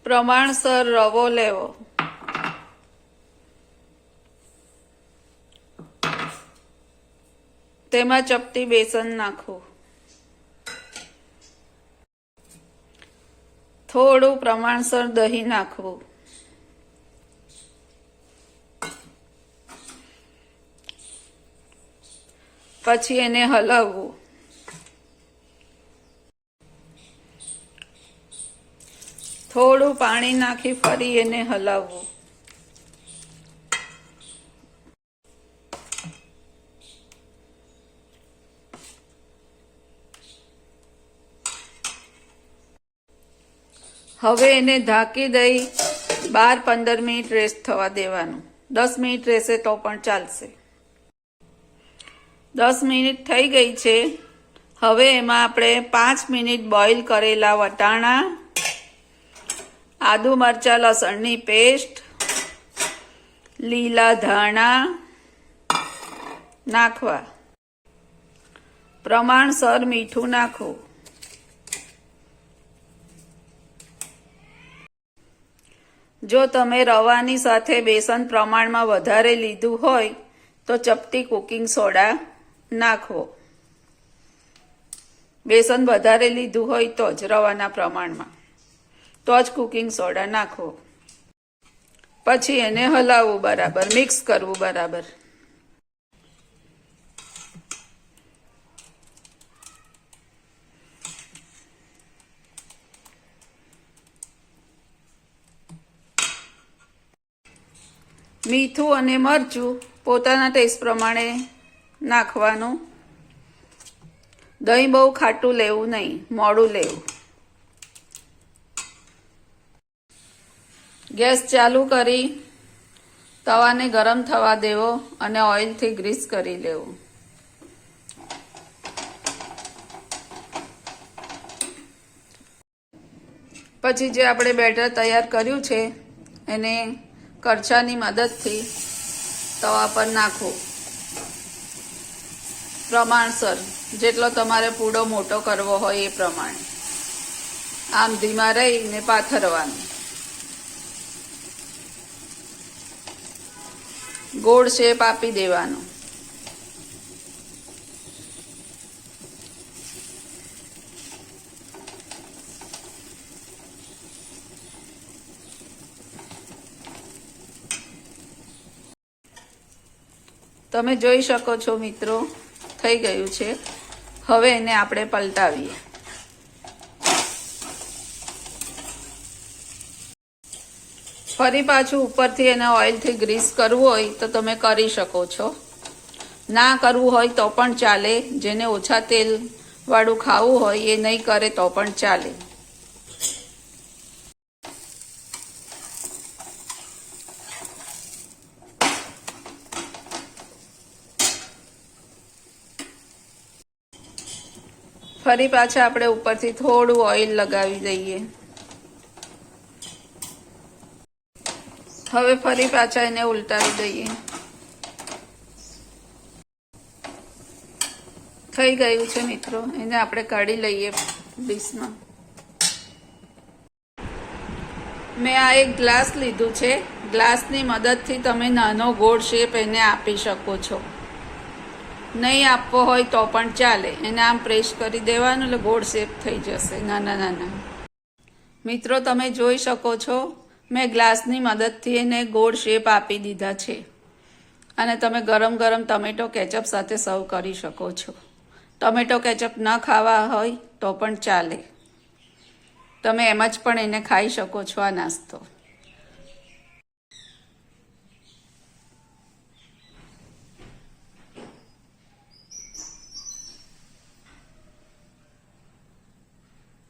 પ્રમાણસર રવો લેવો. તેમાં ચપટી બેસન નાખવું. થોડું પ્રમાણસર દહીં નાખવું. પછી એને હલાવવું. થોડું પાણી નાખી ફરી એને હલાવવું. હવે એને ઢાંકી દઈ 12-15 મિનિટ રેસ્ટ થવા દેવાનું. 10 મિનિટ રહેશે તો પણ ચાલશે. 10 મિનિટ થઈ ગઈ છે. હવે એમાં આપણે 5 મિનિટ બોઇલ કરેલા વટાણા, આદુ મરચાં લસણની પેસ્ટ, લીલા ધાણા નાખવા. પ્રમાણસર મીઠું નાખવું. જો તમે રવાની સાથે બેસન પ્રમાણમાં વધારે લીધું હોય તો ચપટી કુકિંગ સોડા નાખવો. બેસન વધારે લીધું હોય તો જ રવાના પ્રમાણમાં તો જ કુકિંગ સોડા નાખવો. પછી એને હલાવવું બરાબર, મિક્સ કરવું બરાબર. મીઠું અને મરચું પોતાના ટેસ્ટ પ્રમાણે નાખવાનું. દહીં બહુ ખાટું લેવું નહીં, મોડું લેવું. ગેસ ચાલુ કરી તવાને ગરમ થવા દેવો અને ઓઇલથી ગ્રીસ કરી લેવું. પછી જે આપણે બેટર તૈયાર કર્યું છે એને કરછાની મદદથી તવા પર નાખવું. પ્રમાણસર, જેટલો તમારે પૂડો મોટો કરવો હોય એ પ્રમાણે. આમ ધીમા રહીને પાથરવાનું. ગોળ શેપ આપી દેવાનો. તમે જોઈ શકો છો મિત્રો, થઈ ગયું છે. હવે એને આપણે પલટાવીએ. ફરી પાછું ઉપરથી એને ઓઇલથી ગ્રીસ કરવું હોય તો તમે કરી શકો છો. ના કરવું હોય તો પણ ચાલે. જેને ઓછા તેલ વાળું ખાવું હોય એ નહીં કરે તો પણ ચાલે. ફરી પાછા આપણે ઉપરથી થોડું ઓઇલ લગાવી દઈએ. હવે ફરી પાછા એને ઉલટાવી દઈએ. થઈ ગયું છે મિત્રો. એને આપણે કાઢી લઈએ ડીશમાં. મેં આ એક ગ્લાસ લીધું છે. ગ્લાસની મદદથી તમે નાનો ગોળ શેપ એને આપી શકો છો. નહીં આપવો હોય તો પણ ચાલે. એને આમ પ્રેસ કરી દેવાનું એટલે ગોળ શેપ થઈ જશે નાના નાના. મિત્રો તમે જોઈ શકો છો, મેં ગ્લાસની મદદથી એને ગોળ શેપ આપી દીધા છે. અને તમે ગરમ ગરમ ટમેટો કેચઅપ સાથે સર્વ કરી શકો છો. ટમેટો કેચઅપ ન ખાવા હોય તો પણ ચાલે. તમે એમ જ પણ એને ખાઈ શકો છો આ નાસ્તો.